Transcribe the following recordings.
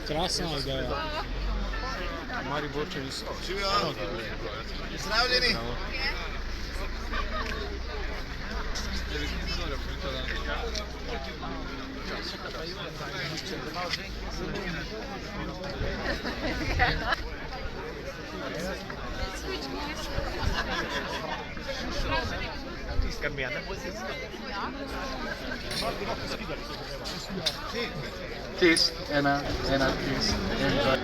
Krasna ideja. Mariborčani so. Zdravljeni. Test, ena, test, en, dva.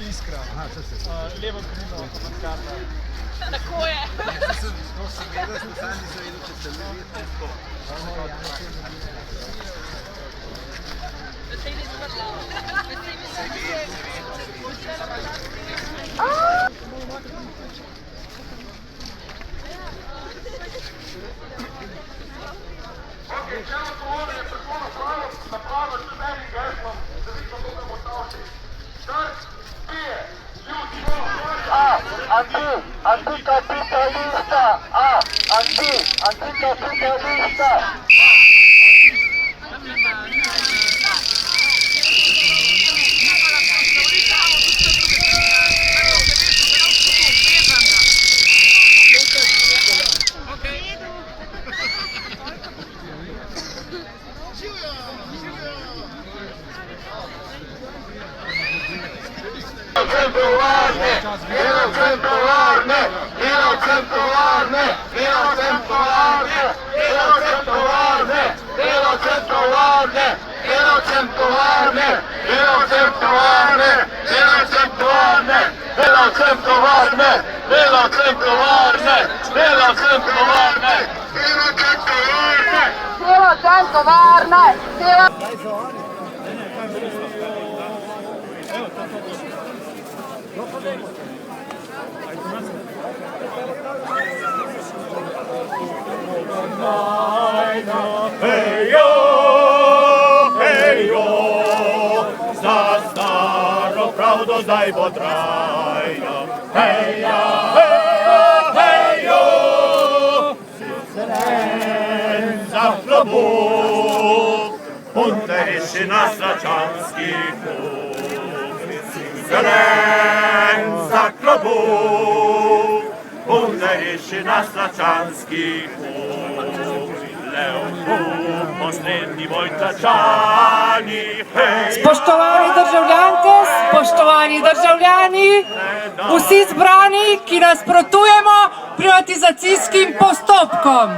Iskra. Levo krilo, maskata. Tako je. To sem vedel, smo sami zavedel, če se ljudje težko. Veseli zvrla. Antikapitalista! Antikapitalista! Za staro pravdo zdaj bo trajno. Hejo, za klobuk, punteriši na Slačanski put. Zelen za klobuk, punteriši na Slačanski put. Poslednji Vojtačani. Spoštovani državljanke, spoštovani državljani, vsi zbrani, ki nasprotujemo privatizacijskim postopkom.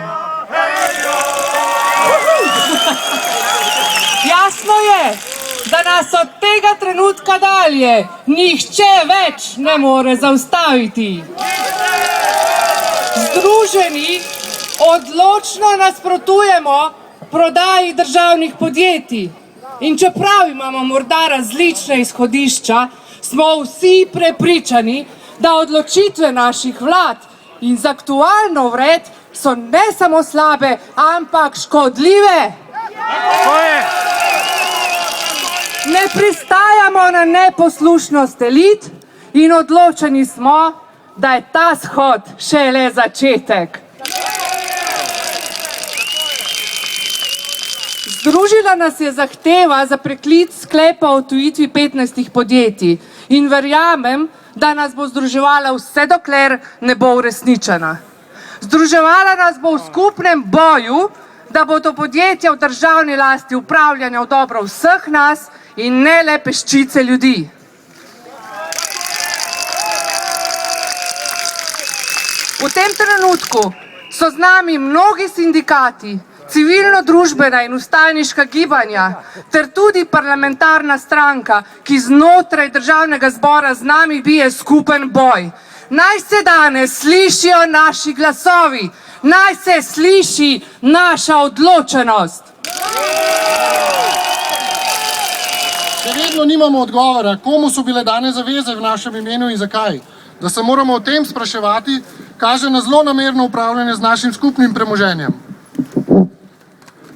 Jasno je, da nas od tega trenutka dalje nihče več ne more zaustaviti. Združeni odločno nasprotujemo prodaji državnih podjetij. In čeprav imamo morda različne izhodišča, smo vsi prepričani, da odločitve naših vlad in z aktualno vred so ne samo slabe, ampak škodljive. Ne pristajamo na neposlušnost elit in odločeni smo, da je ta shod šele začetek. Združila nas je zahteva za preklic sklepa o odtujitvi 15 podjetij in verjamem, da nas bo združevala vse dokler ne bo uresničena. Združevala nas bo v skupnem boju, da bodo podjetja v državni lasti upravljanja v dobro vseh nas in ne le peščice ljudi. V tem trenutku so z nami mnogi sindikati, civilno-družbena in vstajniška gibanja, ter tudi parlamentarna stranka, ki znotraj državnega zbora z nami bije skupen boj. Naj se danes slišijo naši glasovi, naj se sliši naša odločenost. Še vedno nimamo odgovora, komu so bile dane zaveze v našem imenu in zakaj. Da se moramo o tem spraševati, kaže na zlonamerno upravljanje z našim skupnim premoženjem.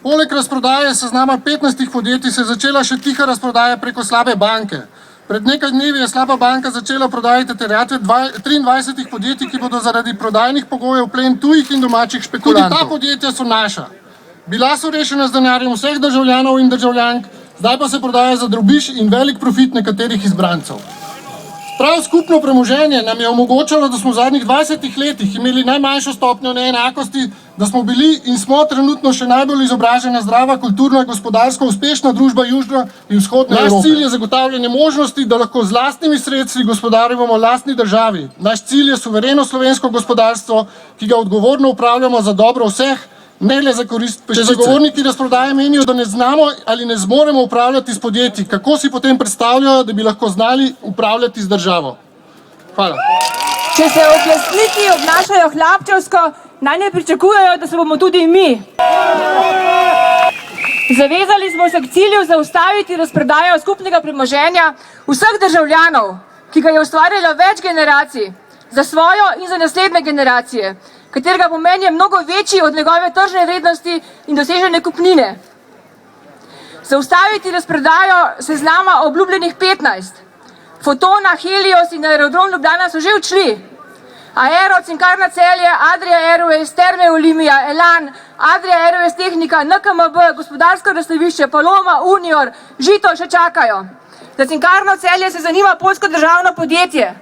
Poleg razprodaje seznama 15 podjetij se je začela še tiha razprodaja preko slabe banke. Pred nekaj dnevi je slaba banka začela prodajati terjatve 23 podjetij, ki bodo zaradi prodajnih pogojev plen tujih in domačih špekulantov. Tudi ta podjetja so naša. Bila so rešena z denarjem vseh državljanov in državljank, zdaj pa se prodaja za drobiž in velik profit nekaterih izbrancev. Prav skupno premoženje nam je omogočalo, da smo v zadnjih 20 letih imeli najmanjšo stopnjo neenakosti, da smo bili in smo trenutno še najbolj izobražena, zdrava, kulturno in gospodarsko uspešna družba južno in vzhodne Evrope. Naš cilj je zagotavljanje možnosti, da lahko z lastnimi sredstvi gospodarimo v lastni državi. Naš cilj je suvereno slovensko gospodarstvo, ki ga odgovorno upravljamo za dobro vseh, ne le za korist peščice. Če zagovorniki razprodaje menijo, da ne znamo ali ne zmoremo upravljati s podjetji, kako si potem predstavljajo, da bi lahko znali upravljati z državo? Hvala. Če se oblastniki obnašajo hlapčevsko, naj ne pričakujejo, da se bomo tudi mi. Zavezali smo se k cilju zaustaviti razprodajo skupnega premoženja vseh državljanov, ki ga je ustvarjalo več generacij, za svojo in za naslednje generacije, katerega pomen je mnogo večji od njegove tržne vrednosti in dosežene kupnine. Zaustaviti razprodajo seznama obljubljenih 15. Fotona, Helios in Aerodrom Ljubljana so že odšli. Aero, Cinkarna Celje, Adria Airways, Terme Olimia, Elan, Adria Airways Tehnika, NKMB, Gospodarsko razstavišče, Paloma, Unior, Žito še čakajo. Za Cinkarno Celje se zanima poljsko državno podjetje.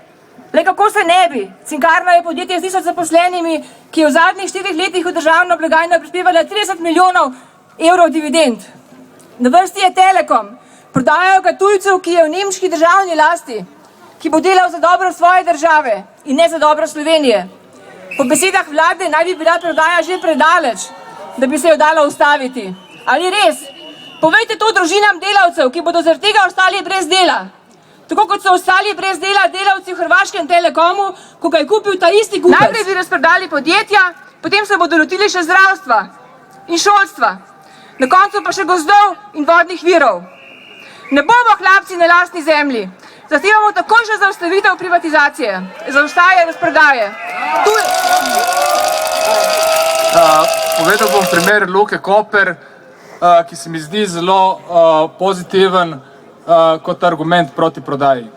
Le kako se ne bi? Cinkarna je podjetje z 1000 zaposlenimi, ki je v zadnjih 4 letih v državno blagajno prispevala 30 milijonov evrov dividend. Na vrsti je Telekom. Prodajajo ga tujcev, ki je v nemški državni lasti, ki bo delal za dobro svoje države in ne za dobro Slovenije. Po besedah vlade naj bi bila prodaja že predaleč, da bi se jo dalo ustaviti. Ali res? Povejte to družinam delavcev, ki bodo zaradi tega ostali brez dela. Tako kot so ostali brez dela delavci v Hrvaškem Telekomu, ko ga je kupil ta isti kupec. Najprej bi razprodali podjetja, potem se bodo lotili še zdravstva in šolstva. Na koncu pa še gozdov in vodnih virov. Ne bomo hlapci na lastni zemlji. Zahtevamo takojšnjo zaustavitev privatizacije, zaustavljanje razprodaje. Povedal bom primer Luke Koper, ki se mi zdi zelo pozitiven kot argument proti prodaji.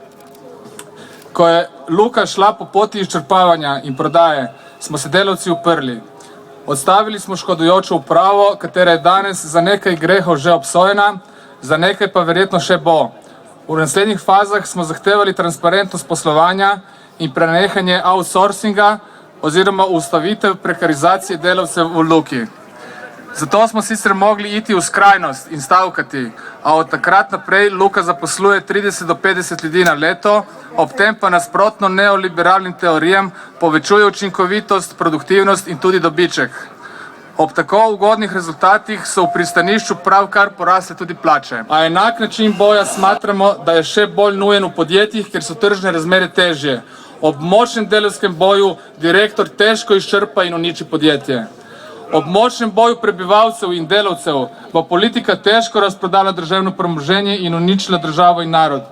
Ko je Luka šla po poti izčrpavanja in prodaje, smo se delavci uprli. Odstavili smo škodujočo upravo, katera je danes za nekaj grehov že obsojena, za nekaj pa verjetno še bo. V naslednjih fazah smo zahtevali transparentnost poslovanja in prenehanje outsourcinga oziroma ustavitev prekarizacije delavcev v Luki. Zato smo sicer mogli iti v skrajnost in stavkati, a od takrat naprej Luka zaposluje 30 do 50 ljudi na leto, ob tem pa nasprotno neoliberalnim teorijam povečuje učinkovitost, produktivnost in tudi dobiček. Ob tako ugodnih rezultatih so v pristanišču pravkar porasle tudi plače. A enak način boja smatramo, da je še bolj nujen v podjetjih, ker so tržne razmere težje. Ob močnem delavskem boju direktor težko izčrpa in uniči podjetje. Ob močnem boju prebivalcev in delavcev bo politika težko razprodala državno premoženje in uničila državo in narod.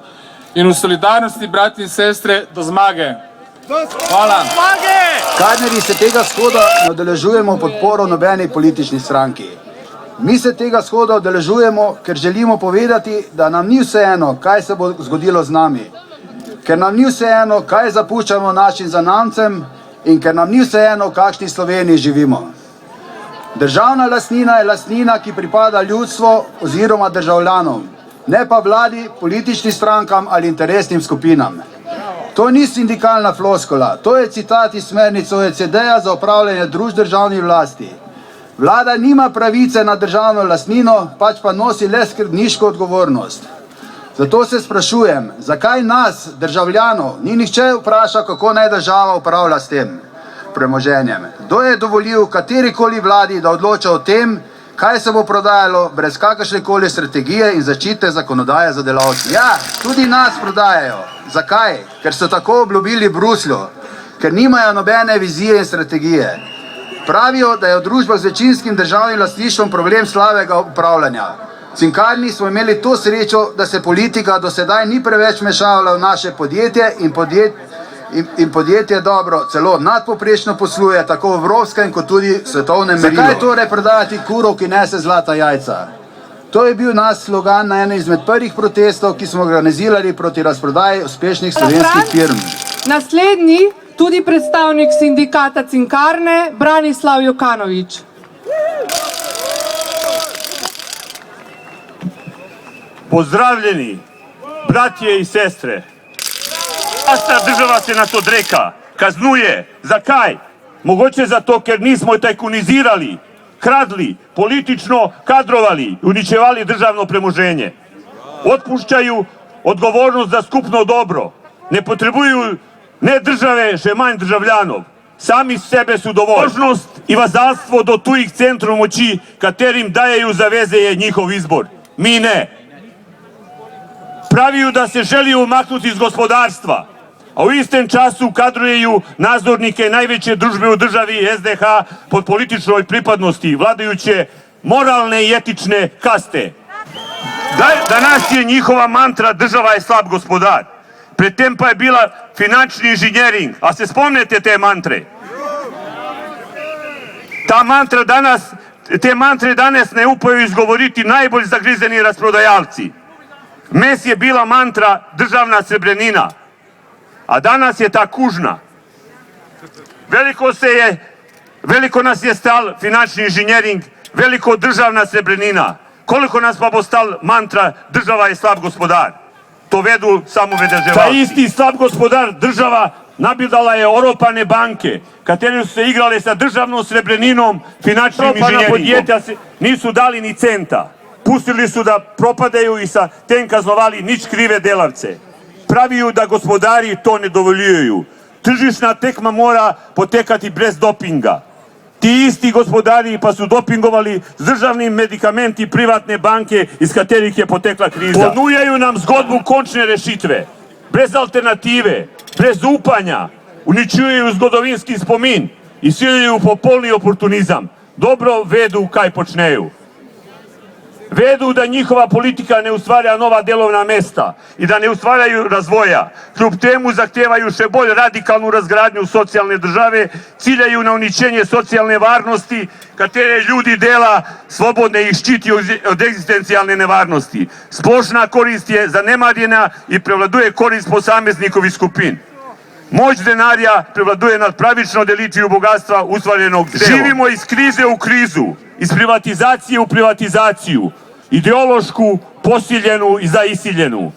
In v solidarnosti, brati in sestre, do zmage. Hvala. Kadnerji se tega shoda ne udeležujemo podporo nobeni politični stranki. Mi se tega shoda udeležujemo, ker želimo povedati, da nam ni vseeno, kaj se bo zgodilo z nami. Ker nam ni vseeno, kaj zapuščamo našim zanamcem in ker nam ni vseeno, v kakšni Sloveniji živimo. Državna lastnina je lastnina, ki pripada ljudstvu oziroma državljanom, ne pa vladi, političnim strankam ali interesnim skupinam. To ni sindikalna floskula, to je citat iz smernic OECD-ja za upravljanje družb državnih vlasti. Vlada nima pravice na državno lastnino, pač pa nosi le skrbniško odgovornost. Zato se sprašujem, zakaj nas, državljanov, ni nihče vpraša, kako naj država upravlja s tem premoženjem. Kdo je dovolil katerikoli vladi, da odloča o tem, kaj se bo prodajalo brez kakršnekoli strategije in zaščite zakonodaje za delavce? Ja, tudi nas prodajajo. Zakaj? Ker so tako obljubili Bruslju, ker nimajo nobene vizije in strategije. Pravijo, da je v družbah z večinskim državnim lastništvom problem slabega upravljanja. V Cinkarni smo imeli to srečo, da se politika do sedaj ni preveč mešavala v naše podjetje in podjetje dobro, celo nadpoprečno posluje, tako v evropskem kot tudi svetovnem merilu. Zakaj torej prodajati kurov, ki nese zlata jajca? To je bil naš slogan na enem izmed prvih protestov, ki smo organizirali proti razprodaji uspešnih slovenskih firm. Naslednji, tudi predstavnik sindikata Cinkarne, Branislav Jokanovič. Pozdravljeni, bratje i sestre. Naša država se nas odreka, kaznuje. Zakaj? Mogoče zato, ker nismo tajkunizirali, kradli, politično kadrovali, uničevali državno premoženje. Otpuščaju odgovornost za skupno dobro. Ne potrebuju ne države, še manj državljanov. Sami sebe su dovoljnost i vazalstvo do tujih centrov moći, katerim dajeju zaveze je njihov izbor. Mi ne. Praviju da se želi umaknuti iz gospodarstva, a u istom času kadrujeju nadzornike najveće družbe u državi SDH pod političnoj pripadnosti, vladajuće moralne i etične kaste. Danas je njihova mantra država je slab gospodar. Predtem pa je bila finančni inženjering, a se spomnete te mantre? Te mantre danas ne upaju izgovoriti najbolj zagrizeni rasprodajalci. Mes je bila mantra državna srebrnina, a danas je ta kužna. Veliko nas je stal finančni inženjering, veliko državna srebrnina. Koliko nas pa bo stal mantra država je slab gospodar. To vedu samo vedeževalci. Ta isti slab gospodar država nabildala je oropane banke, katere su se igrale sa državnom srebrninom, finančnim inženjeringom. Podjetja nisu dali ni centa. Pustili su da propadaju i sa tem kaznovali nič krive delavce. Praviju da gospodari to ne dovoljuju. Tržišna tekma mora potekati bez dopinga. Ti isti gospodari pa su dopingovali s državnim medikamenti privatne banke iz katerih je potekla kriza. Ponujaju nam zgodbu končne rešitve, bez alternative, bez upanja, uničuju zgodovinski spomin i siljuju popolni oportunizam. Dobro vedu kaj počneju. Vedu da njihova politika ne ustvarja nova delovna mesta i da ne ustvarjaju razvoja. Kljub temu zahtevaju še bolj radikalnu razgradnju socijalne države, ciljaju na uničenje socijalne varnosti, katere ljudi dela slobodne ih štiti od egzistencijalne nevarnosti. Splošna korist je zanemarjena i prevladuje korist posameznikovih skupin. Moć denarja prevladuje nad pravično delitiju bogatstva ustvarjenog delom. Živimo iz krize u krizu, iz privatizacije u privatizaciju, ideološku, posiljenu i zaisiljenu.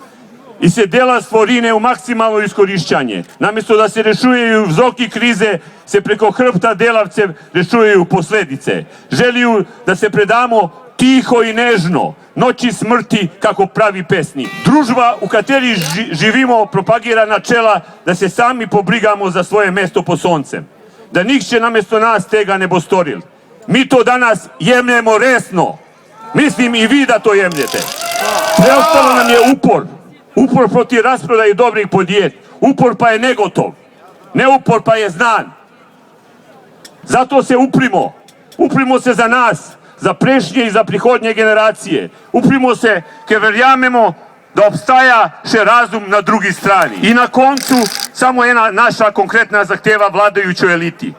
I se dela stvorine u maksimalno iskorišćanje. Namjesto da se rešujeju vzroki krize, se preko hrbta delavce rešujeju posledice. Želiju da se predamo tiho i nežno, noći smrti kako pravi pesnik. Družba u kateri živimo propagira načela da se sami pobrigamo za svoje mesto pod soncem. Da nikće namjesto nas tega ne bo storil. Mi to danas jemljemo resno. Mislim i vi da to jemljete. Preostalo nam je upor. Upor protiv rasprodaje dobrih podjet. Upor pa je negotov. Ne upor pa je znan. Zato se uprimo. Uprimo se za nas, za prešnje i za prihodnje generacije. Uprimo se, ker verjamemo da obstaja še razum na drugi strani. I na koncu samo ena naša konkretna zahteva vladajućoj eliti.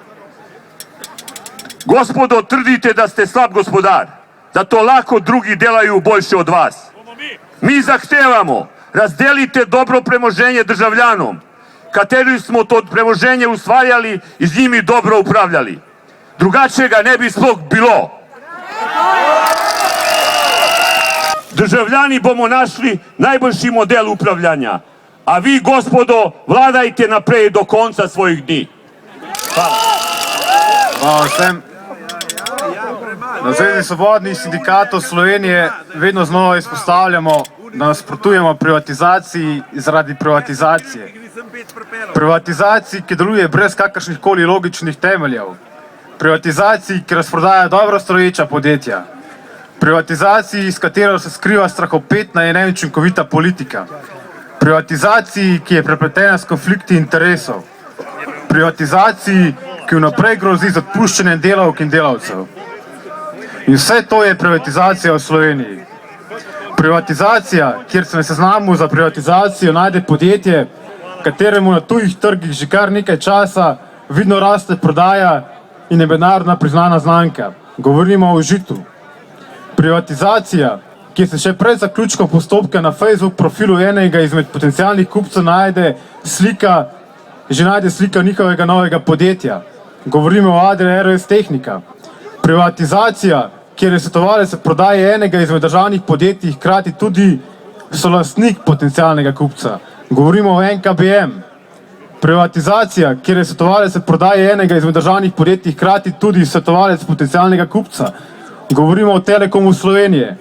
Gospodo, tvrdite da ste slab gospodar, da to lako drugi delaju boljše od vas. Mi zahtevamo, razdelite dobro premoženje državljanom, kateri smo to premoženje usvajali i s njimi dobro upravljali. drugačega ne bi sploh bilo. Državljani bomo našli najboljši model upravljanja, a vi, gospodo, vladajte naprej do konca svojih dni. Hvala vsem. Na Zvezi svobodnih sindikatov Slovenije vedno znova izpostavljamo, da nasprotujemo privatizaciji zaradi privatizacije. Privatizaciji, ki deluje brez kakršnih koli logičnih temeljev. Privatizaciji, ki razprodaja dobro stoječa podjetja. Privatizaciji, s katero se skriva strahopetna in neučinkovita politika. Privatizaciji, ki je prepletena s konflikti interesov. Privatizaciji, ki vnaprej grozi z odpuščanjem delavk in delavcev. In vse to je privatizacija v Sloveniji. Privatizacija, kjer se na seznamu za privatizacijo najde podjetje, kateremu na tujih trgih že kar nekaj časa vidno raste prodaja in je mednarodna priznana znamka. Govorimo o Žitu. Privatizacija, kjer se še pred zaključkom postopka na Facebook profilu enega izmed potencialnih kupcev najde slika njihovega novega podjetja. Govorimo o Adria RS Tehnika. Privatizacija, kjer je svetovalec prodaje enega izmed državnih podjetij, hkrati tudi solastnik potencialnega kupca. Govorimo o NKBM. Privatizacija, kjer je svetovalec prodaje enega izmed državnih podjetij, hkrati tudi svetovalec potencialnega kupca. Govorimo o Telekomu Slovenije.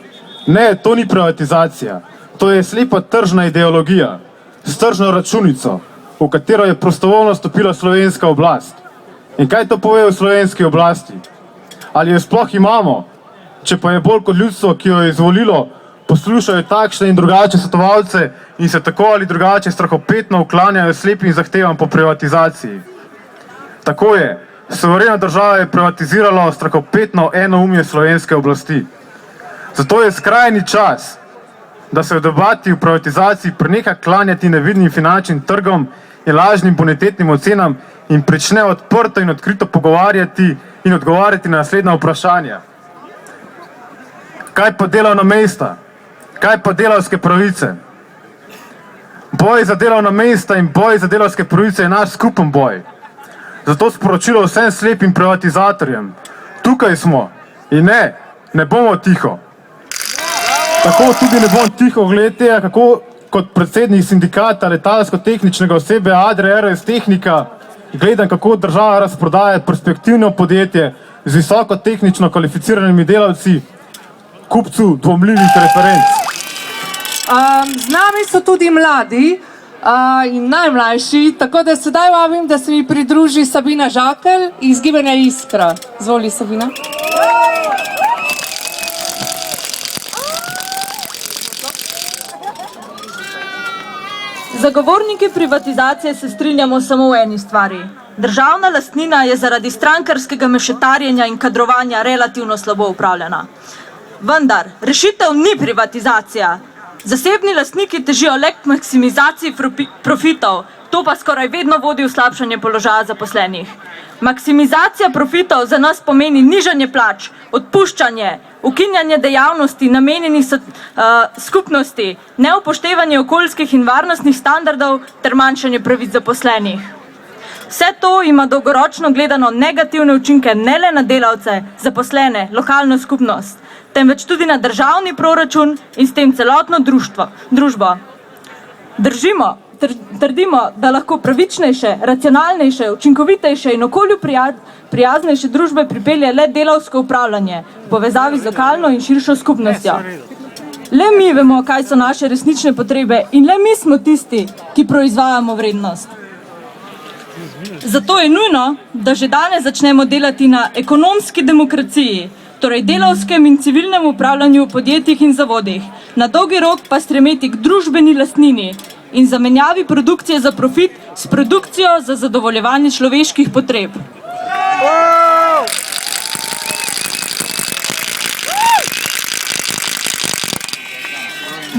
Ne, to ni privatizacija. To je slepa tržna ideologija s tržno računico, v katero je prostovoljno stopila slovenska oblast. In kaj to pove o slovenski oblasti? Ali jo sploh imamo? Če pa je bolj kot ljudstvo, ki jo je izvolilo, poslušajo takšne in drugačne svetovalce in se tako ali drugače strahopetno uklanjajo slepim zahtevam po privatizaciji. Tako je. Suverena država je privatizirala strahopetno enoumje slovenske oblasti. Zato je skrajni čas, da se v debati o privatizaciji preneha klanjati nevidnim finančnim trgom in lažnim bonitetnim ocenam in prične odprto in odkrito pogovarjati in odgovarjati na naslednja vprašanja. Kaj pa delovna mesta? Kaj pa delavske pravice? Boj za delovna mesta in boj za delavske pravice je naš skupen boj. Zato sporočilo vsem slepim privatizatorjem. Tukaj smo in ne bomo tiho. Tako tudi ne bom tiho, gledajte, kako kot predsednik sindikata letalsko-tehničnega osebe Adria RS Tehnika gledam, kako država razprodaja perspektivno podjetje z visoko tehnično kvalificiranimi delavci kupcu dvomljivih referenc. Z nami so tudi mladi in najmlajši, tako da sedaj vabim, da se mi pridruži Sabina Žakelj iz Gibanja Iskra. Zvoli, Sabina. Zagovorniki privatizacije se strinjamo samo v eni stvari. Državna lastnina je zaradi strankarskega mešetarjenja in kadrovanja relativno slabo upravljena. Vendar, rešitev ni privatizacija. Zasebni lastniki težijo le k maksimizaciji profitov, to pa skoraj vedno vodi v slabšanje položaja zaposlenih. Maksimizacija profitov za nas pomeni nižanje plač, odpuščanje, ukinjanje dejavnosti namenjenih skupnosti, neupoštevanje okoljskih in varnostnih standardov ter manjšanje pravic zaposlenih. Vse to ima dolgoročno gledano negativne učinke ne le na delavce, zaposlene, lokalno skupnost, temveč tudi na državni proračun in s tem celotno družbo. Trdimo, da lahko pravičnejše, racionalnejše, učinkovitejše in okolju prijaznejše družbe pripelje le delavsko upravljanje v povezavi z lokalno in širšo skupnostjo. Le mi vemo, kaj so naše resnične potrebe in le mi smo tisti, ki proizvajamo vrednost. Zato je nujno, da že danes začnemo delati na ekonomski demokraciji, torej delavskem in civilnem upravljanju v podjetjih in zavodih, na dolgi rok pa stremeti k družbeni lastnini in zamenjavi produkcije za profit s produkcijo za zadovoljevanje človeških potreb.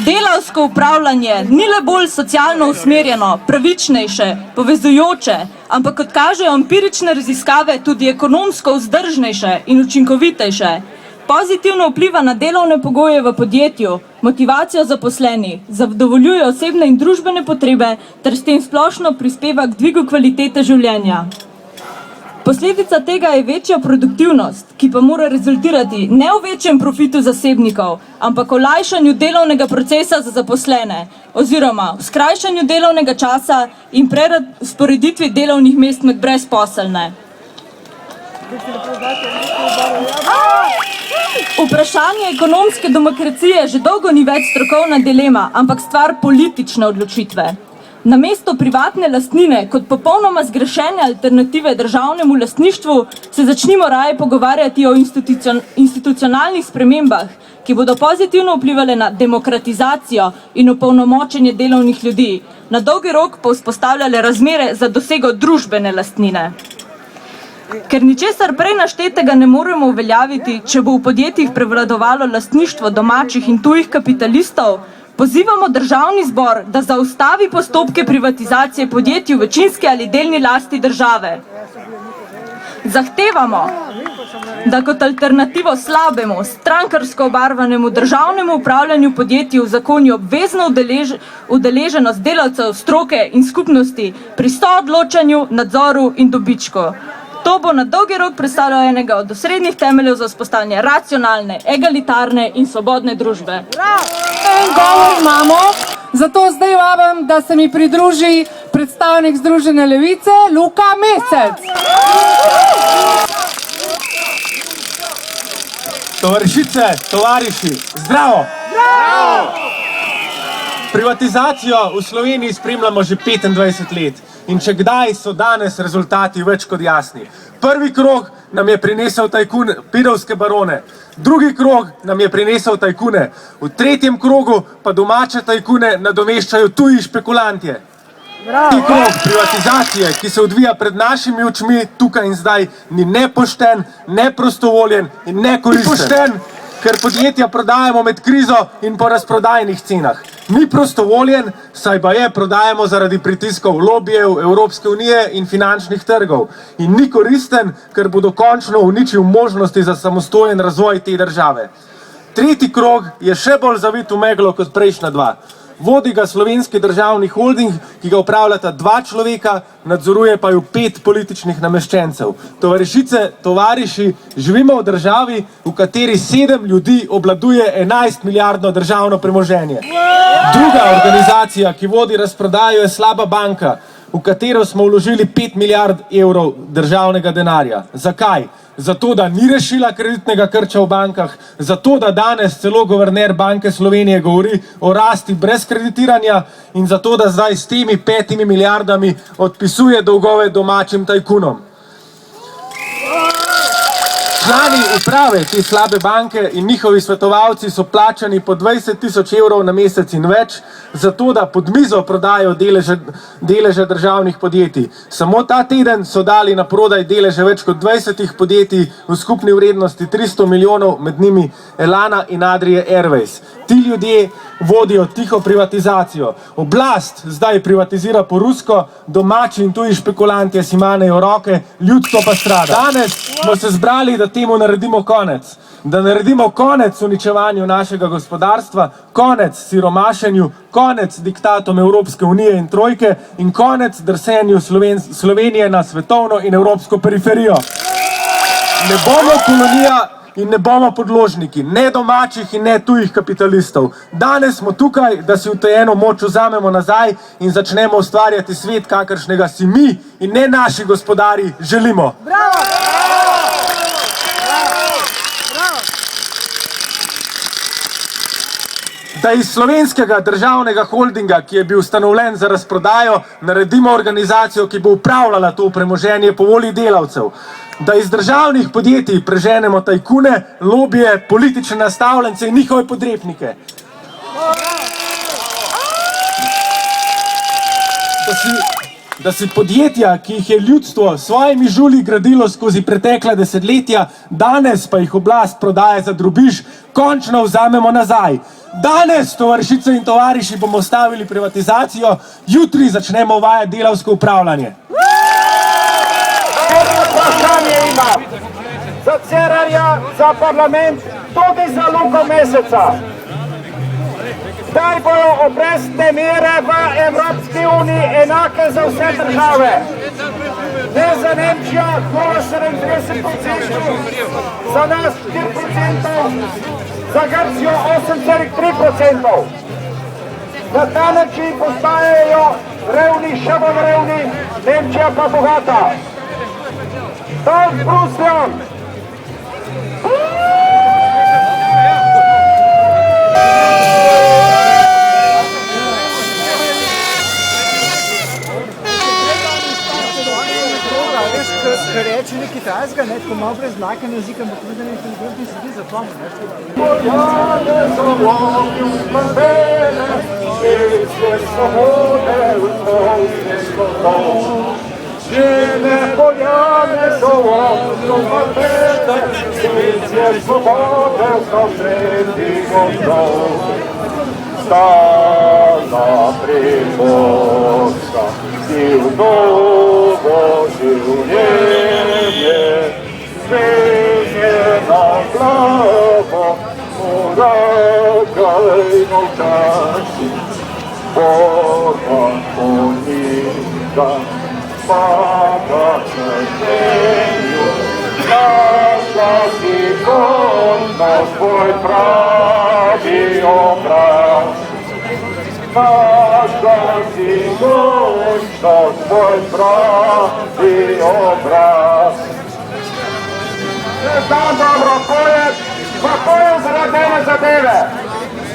Delavsko upravljanje ni le bolj socialno usmerjeno, pravičnejše, povezujoče, ampak kot kažejo empirične raziskave tudi ekonomsko vzdržnejše in učinkovitejše. Pozitivno vpliva na delovne pogoje v podjetju, motivacijo zaposlenih, zadovoljuje osebne in družbene potrebe ter s tem splošno prispeva k dvigu kvalitete življenja. Posledica tega je večja produktivnost, ki pa mora rezultirati ne v večjem profitu zasebnikov, ampak v olajšanju delovnega procesa za zaposlene oziroma v skrajšanju delovnega časa in prerazporeditvi delovnih mest med brezposelne. Vprašanje ekonomske demokracije že dolgo ni več strokovna dilema, ampak stvar politične odločitve. Namesto privatne lastnine kot popolnoma zgrešene alternative državnemu lastništvu se začnimo raje pogovarjati o institucionalnih spremembah, ki bodo pozitivno vplivali na demokratizacijo in opolnomočenje delovnih ljudi, na dolgi rok pa vzpostavljale razmere za dosego družbene lastnine. Ker ničesar prej naštetega ne moremo uveljaviti, če bo v podjetjih prevladovalo lastništvo domačih in tujih kapitalistov, pozivamo državni zbor, da zaustavi postopke privatizacije podjetij v večinski ali delni lasti države. Zahtevamo, da kot alternativo slabemu, strankarsko obarvanemu državnemu upravljanju podjetij uzakoni obvezno udeleženost delavcev, stroke in skupnosti pri soodločanju, nadzoru in dobičku. To bo na dolgi rok predstavljalo enega od osrednjih temeljev za vzpostavljanje racionalne, egalitarne in svobodne družbe. En govor imamo, zato zdaj vabim, da se mi pridruži predstavnik Združene levice, Luka Mesec. Tovarišice, tovariši, zdravo! Zdravo! Privatizacijo v Sloveniji spremljamo že 25 let. In če kdaj, so danes rezultati več kot jasni. Prvi krog nam je prinesel tajkune, pirovske barone. Drugi krog nam je prinesel tajkune. V tretjem krogu pa domače tajkune nadomeščajo tuji špekulantje. Tretji krog privatizacije, ki se odvija pred našimi očmi, tukaj in zdaj, ni nepošten, neprostovoljen in nekoristen. Pošten, ker podjetja prodajamo med krizo in po razprodajnih cenah. Ni prostovoljen, saj pa je prodajamo zaradi pritiskov lobijev Evropske unije in finančnih trgov. In ni koristen, ker bo dokončno uničil možnosti za samostojen razvoj te države. Tretji krog je še bolj zavit v meglo kot prejšnja dva. Vodi ga Slovenski državni holding, ki ga upravljata 2 človeka, nadzoruje pa ju 5 političnih nameščencev. Tovarišice, tovariši, živimo v državi, v kateri 7 ljudi obladuje 11 milijardno državno premoženje. Druga organizacija, ki vodi razprodajo, je Slaba banka, v katero smo vložili 5 milijard evrov državnega denarja. Zakaj? Zato, da ni rešila kreditnega krča v bankah, zato, da danes celo guverner Banke Slovenije govori o rasti brez kreditiranja in zato, da zdaj s temi 5 milijardami odpisuje dolgove domačim tajkunom. Člani uprave te slabe banke in njihovi svetovalci so plačani po 20 000 evrov na mesec in več, zato da pod mizo prodajo deleže državnih podjetij. Samo ta teden so dali na prodaj deleže več kot 20 podjetij v skupni vrednosti 300 milijonov, med njimi Elana in Adrie Airways. Ti ljudje vodijo tiho privatizacijo. Oblast zdaj privatizira po rusko, domači in tuji špekulantje si manejo roke, ljudstvo pa strada. Danes smo se zbrali, da temu naredimo konec. Da naredimo konec uničevanju našega gospodarstva, konec siromašenju, konec diktatom Evropske unije in trojke in konec drsenju Slovenije na svetovno in evropsko periferijo. Ne bomo kolonija in ne bomo podložniki, ne domačih in ne tujih kapitalistov. Danes smo tukaj, da si utajeno moč vzamemo nazaj in začnemo ustvarjati svet, kakršnega si mi in ne naši gospodari želimo. Bravo! Da iz slovenskega državnega holdinga, ki je bil ustanovljen za razprodajo, naredimo organizacijo, ki bo upravljala to premoženje po volji delavcev. Da iz državnih podjetij preženemo tajkune, lobije, politične nastavljence in njihove podrepnike. Da si podjetja, ki jih je ljudstvo s svojimi žuli gradilo skozi pretekla desetletja, danes pa jih oblast prodaja za drobiž, končno vzamemo nazaj. Danes, tovarišice in tovariši, bomo stavili privatizacijo, jutri začnemo uvajati delavsko upravljanje. Vprašanje ima za Cerarja, za parlament, tudi za Luko Meseca. Kdaj bojo obrestne mere v Evropski uniji enake za vse države? ne za Nemčijo 0,37%, za nas 4%, za Grčijo 8,3%. Na ta način postajajo revni še bolj revni, Nemčija pa bogata. Tak Brusljan! Ker reči nekaj tajzga, tako malo brez znakanja jezika, ampak tudi nekaj inteligentni sedi za to. Žene Poljane so ovdje mrtvete, svijet svobode kao sredi gozdov. Stala Primorska i u novo življenje, svinje na glavo, uragajno časi, borba ponika, Maka se zemlju, našla si konno svoj pravi obraz. Našla si konno svoj pravi obraz. Ne znam dobro pojet, pa pojem zaradi ene zadeve.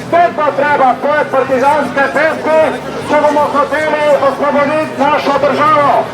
Spet pa treba pojet partizanske pesmi, če bomo hoteli osvoboditi našo državo.